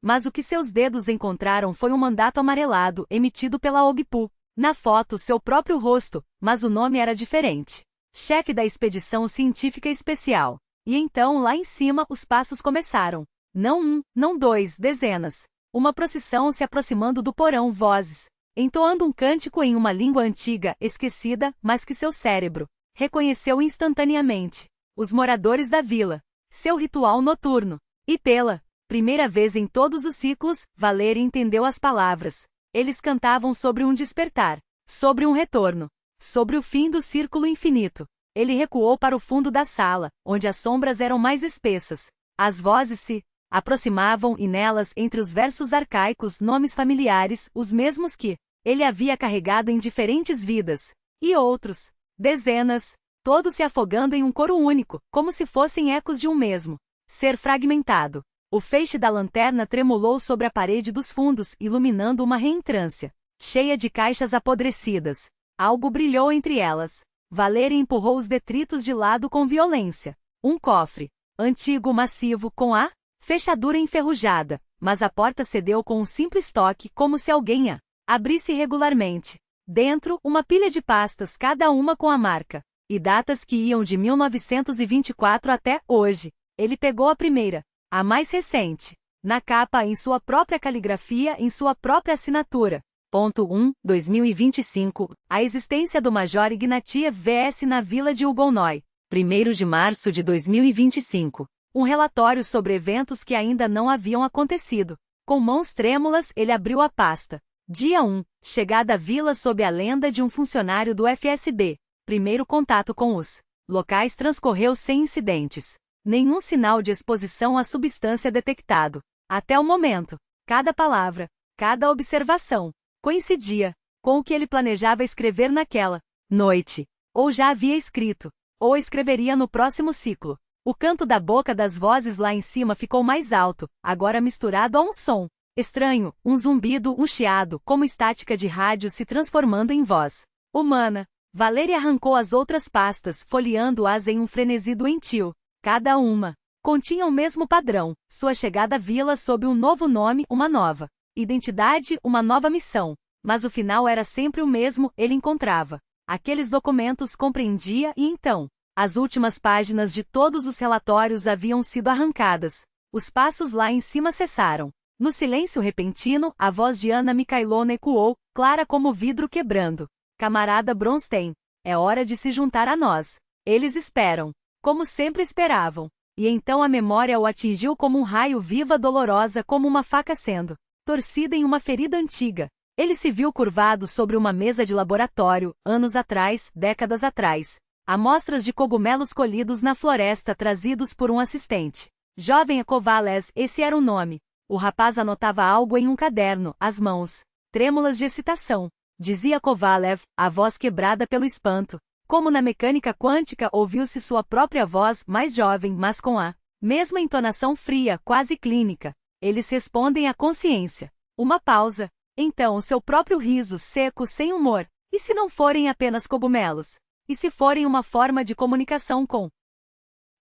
Mas o que seus dedos encontraram foi um mandato amarelado, emitido pela OGPU. Na foto, seu próprio rosto, mas o nome era diferente. Chefe da expedição científica especial. E então, lá em cima, os passos começaram. Não um, não dois, dezenas. Uma procissão se aproximando do porão, vozes entoando um cântico em uma língua antiga, esquecida, mas que seu cérebro reconheceu instantaneamente. Os moradores da vila. Seu ritual noturno. E pela primeira vez em todos os ciclos, Valery entendeu as palavras. Eles cantavam sobre um despertar, sobre um retorno, sobre o fim do círculo infinito. Ele recuou para o fundo da sala, onde as sombras eram mais espessas. As vozes se aproximavam e nelas, entre os versos arcaicos, nomes familiares, os mesmos que ele havia carregado em diferentes vidas. E outros, dezenas, todos se afogando em um coro único, como se fossem ecos de um mesmo ser fragmentado. O feixe da lanterna tremulou sobre a parede dos fundos, iluminando uma reentrância cheia de caixas apodrecidas. Algo brilhou entre elas. Valery empurrou os detritos de lado com violência. Um cofre, antigo, massivo, com a fechadura enferrujada, mas a porta cedeu com um simples toque, como se alguém a abrisse regularmente. Dentro, uma pilha de pastas, cada uma com a marca e datas que iam de 1924 até hoje. Ele pegou a primeira, a mais recente. Na capa, em sua própria caligrafia, em sua própria assinatura. Ponto 1, 2025. A existência do Major Ignatiev VS na vila de Ugonói. 1º de março de 2025. Um relatório sobre eventos que ainda não haviam acontecido. Com mãos trêmulas, ele abriu a pasta. Dia 1. Chegada à vila sob a lenda de um funcionário do FSB. Primeiro contato com os locais transcorreu sem incidentes. Nenhum sinal de exposição à substância detectado. Até o momento, cada palavra, cada observação, coincidia com o que ele planejava escrever naquela noite. Ou já havia escrito, ou escreveria no próximo ciclo. O canto da boca das vozes lá em cima ficou mais alto, agora misturado a um som estranho, um zumbido, um chiado, como estática de rádio se transformando em voz humana. Valéria arrancou as outras pastas, folheando-as em um frenesi doentio. Cada uma continha o mesmo padrão, sua chegada à vila sob um novo nome, uma nova identidade, uma nova missão. Mas o final era sempre o mesmo, ele encontrava aqueles documentos, compreendia e então, as últimas páginas de todos os relatórios haviam sido arrancadas. Os passos lá em cima cessaram. No silêncio repentino, a voz de Anna Mikhailona ecoou, clara como vidro quebrando. Camarada Bronstein, é hora de se juntar a nós. Eles esperam, como sempre esperavam. E então a memória o atingiu como um raio viva dolorosa, como uma faca sendo torcida em uma ferida antiga. Ele se viu curvado sobre uma mesa de laboratório, anos atrás, décadas atrás. Amostras de cogumelos colhidos na floresta trazidos por um assistente. Jovem Kovalev, esse era o nome. O rapaz anotava algo em um caderno, as mãos trêmulas de excitação. Dizia Kovalev, a voz quebrada pelo espanto. Como na mecânica quântica ouviu-se sua própria voz, mais jovem, mas com a mesma entonação fria, quase clínica. Eles respondem à consciência. Uma pausa. Então seu próprio riso, seco, sem humor. E se não forem apenas cogumelos? E se forem uma forma de comunicação com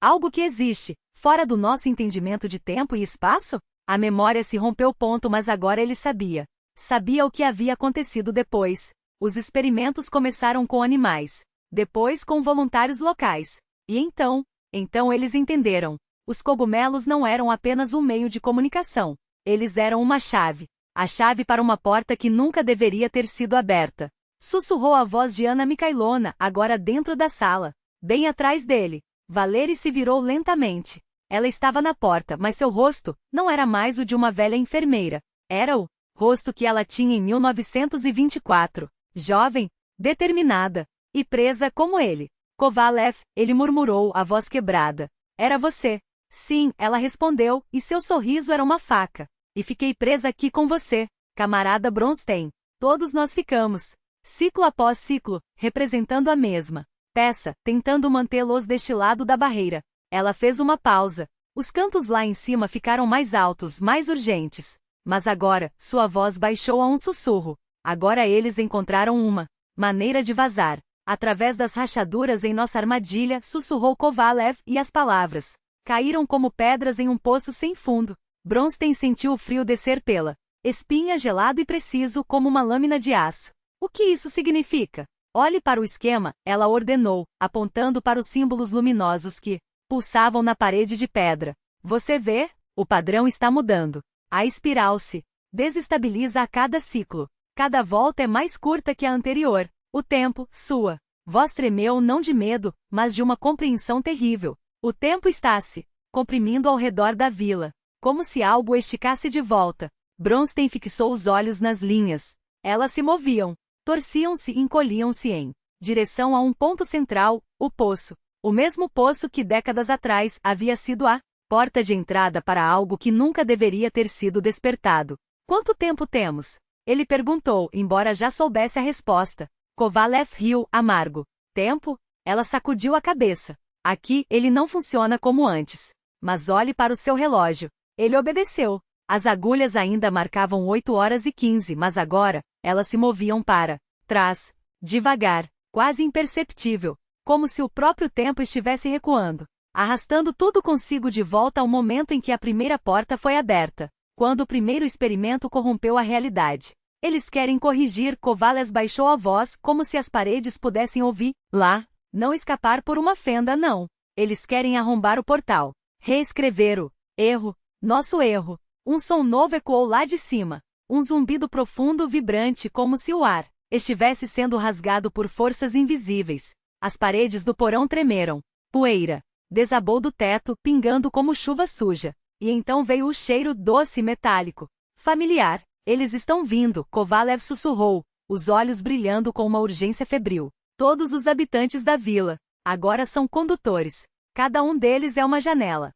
algo que existe, fora do nosso entendimento de tempo e espaço? A memória se rompeu ponto, mas agora ele sabia. Sabia o que havia acontecido depois. Os experimentos começaram com animais. Depois com voluntários locais. E então eles entenderam. Os cogumelos não eram apenas um meio de comunicação. Eles eram uma chave. A chave para uma porta que nunca deveria ter sido aberta. Sussurrou a voz de Anna Mikhailona, agora dentro da sala. Bem atrás dele. Valéria se virou lentamente. Ela estava na porta, mas seu rosto não era mais o de uma velha enfermeira. Era o rosto que ela tinha em 1924. Jovem, determinada e presa como ele. Kovalev, ele murmurou, a voz quebrada. Era você. Sim, ela respondeu, e seu sorriso era uma faca. E fiquei presa aqui com você, camarada Bronstein. Todos nós ficamos. Ciclo após ciclo, representando a mesma peça, tentando mantê-los deste lado da barreira. Ela fez uma pausa. Os cantos lá em cima ficaram mais altos, mais urgentes. Mas agora, sua voz baixou a um sussurro. Agora eles encontraram uma maneira de vazar. Através das rachaduras em nossa armadilha, sussurrou Kovalev, e as palavras caíram como pedras em um poço sem fundo. Bronstein sentiu o frio descer pela espinha, gelado e preciso como uma lâmina de aço. O que isso significa? Olhe para o esquema, ela ordenou, apontando para os símbolos luminosos que pulsavam na parede de pedra. Você vê? O padrão está mudando. A espiral se desestabiliza a cada ciclo. Cada volta é mais curta que a anterior. O tempo, sua voz tremeu não de medo, mas de uma compreensão terrível. O tempo está se comprimindo ao redor da vila, como se algo esticasse de volta. Bronstein fixou os olhos nas linhas. Elas se moviam, torciam-se e encolhiam-se em direção a um ponto central, o poço. O mesmo poço que décadas atrás havia sido a porta de entrada para algo que nunca deveria ter sido despertado. Quanto tempo temos? Ele perguntou, embora já soubesse a resposta. Kovalev riu, amargo. Tempo? Ela sacudiu a cabeça. Aqui, ele não funciona como antes. Mas olhe para o seu relógio. Ele obedeceu. As agulhas ainda marcavam 8h15, mas agora, elas se moviam para trás, devagar, quase imperceptível, como se o próprio tempo estivesse recuando, arrastando tudo consigo de volta ao momento em que a primeira porta foi aberta, quando o primeiro experimento corrompeu a realidade. Eles querem corrigir, Kovalev baixou a voz, como se as paredes pudessem ouvir. Lá, não escapar por uma fenda, não. Eles querem arrombar o portal. Reescrever o erro, nosso erro. Um som novo ecoou lá de cima. Um zumbido profundo, vibrante, como se o ar estivesse sendo rasgado por forças invisíveis. As paredes do porão tremeram. Poeira desabou do teto, pingando como chuva suja. E então veio o cheiro doce e metálico. Familiar. Eles estão vindo, Kovalev sussurrou, os olhos brilhando com uma urgência febril. Todos os habitantes da vila agora são condutores. Cada um deles é uma janela.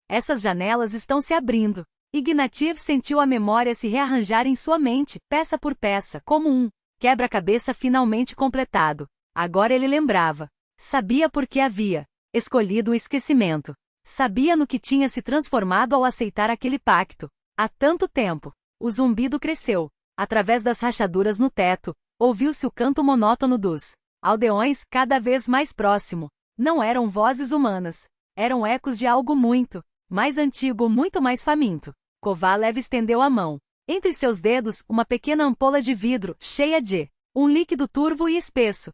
Essas janelas estão se abrindo. Ignatiev sentiu a memória se rearranjar em sua mente, peça por peça, como um quebra-cabeça finalmente completado. Agora ele lembrava. Sabia por que havia escolhido o esquecimento. Sabia no que tinha se transformado ao aceitar aquele pacto. Há tanto tempo. O zumbido cresceu. Através das rachaduras no teto, ouviu-se o canto monótono dos Aldeões, cada vez mais próximo. Não eram vozes humanas. Eram ecos de algo muito mais antigo, muito mais faminto. Kovalev estendeu a mão. Entre seus dedos, uma pequena ampola de vidro, cheia de um líquido turvo e espesso.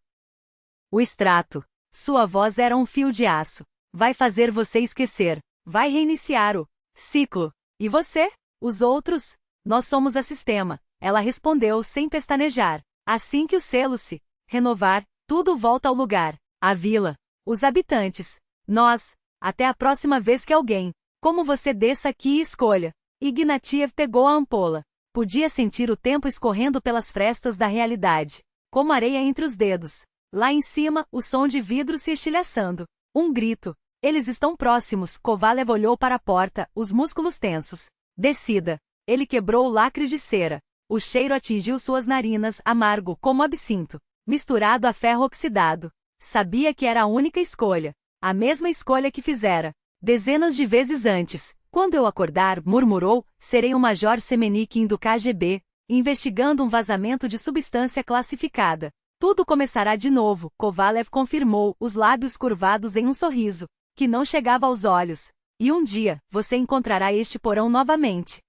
O extrato. Sua voz era um fio de aço. Vai fazer você esquecer. Vai reiniciar o ciclo. E você? Os outros? Nós somos a sistema. Ela respondeu sem pestanejar. Assim que o selo se renovar, tudo volta ao lugar. A vila. Os habitantes. Nós. Até a próxima vez que alguém, como você, desça aqui e escolha. Ignatiev pegou a ampola. Podia sentir o tempo escorrendo pelas frestas da realidade. Como areia entre os dedos. Lá em cima, o som de vidro se estilhaçando. Um grito. Eles estão próximos. Kovalev olhou para a porta, os músculos tensos. Descida. Ele quebrou o lacre de cera. O cheiro atingiu suas narinas, amargo como absinto, misturado a ferro oxidado. Sabia que era a única escolha. A mesma escolha que fizera dezenas de vezes antes. Quando eu acordar, murmurou, serei o Major Semenikin do KGB, investigando um vazamento de substância classificada. Tudo começará de novo, Kovalev confirmou, os lábios curvados em um sorriso, que não chegava aos olhos. E um dia, você encontrará este porão novamente.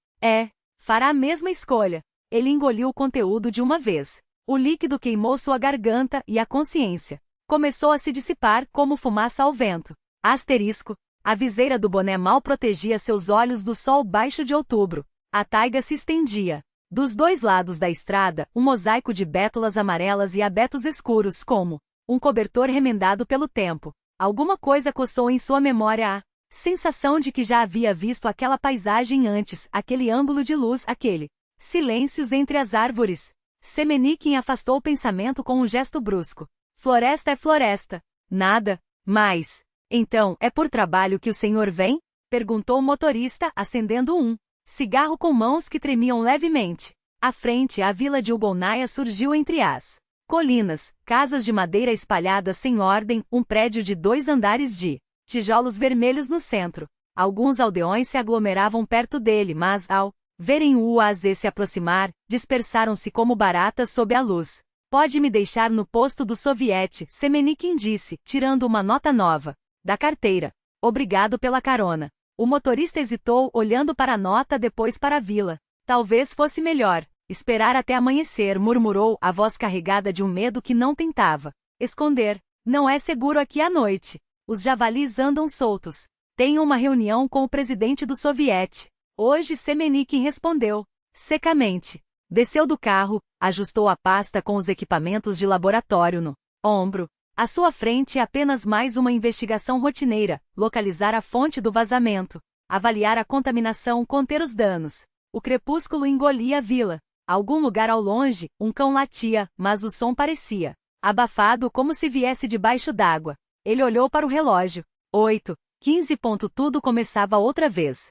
Fará a mesma escolha. Ele engoliu o conteúdo de uma vez. O líquido queimou sua garganta e a consciência começou a se dissipar como fumaça ao vento. Asterisco. A viseira do boné mal protegia seus olhos do sol baixo de outubro. A taiga se estendia. Dos dois lados da estrada, um mosaico de bétulas amarelas e abetos escuros como um cobertor remendado pelo tempo. Alguma coisa coçou em sua memória a sensação de que já havia visto aquela paisagem antes, aquele ângulo de luz, aquele silêncios entre as árvores. Semenikin afastou o pensamento com um gesto brusco. Floresta é floresta. Nada mais. Então, é por trabalho que o senhor vem? Perguntou o motorista, acendendo um cigarro com mãos que tremiam levemente. À frente, a vila de Ugolnaia surgiu entre as colinas, casas de madeira espalhadas sem ordem, um prédio de 2 andares de tijolos vermelhos no centro. Alguns aldeões se aglomeravam perto dele, mas, ao verem o UAZ se aproximar, dispersaram-se como baratas sob a luz. Pode me deixar no posto do soviete, Semenikin disse, tirando uma nota nova da carteira. Obrigado pela carona. O motorista hesitou, olhando para a nota, depois para a vila. Talvez fosse melhor esperar até amanhecer, murmurou, a voz carregada de um medo que não tentava esconder. Não é seguro aqui à noite. Os javalis andam soltos. Tenho uma reunião com o presidente do soviete. Hoje, Semenikin respondeu secamente. Desceu do carro, ajustou a pasta com os equipamentos de laboratório no ombro. À sua frente apenas mais uma investigação rotineira, localizar a fonte do vazamento, avaliar a contaminação, conter os danos. O crepúsculo engolia a vila. Algum lugar ao longe, um cão latia, mas o som parecia abafado como se viesse debaixo d'água. Ele olhou para o relógio. 8:15. Tudo começava outra vez.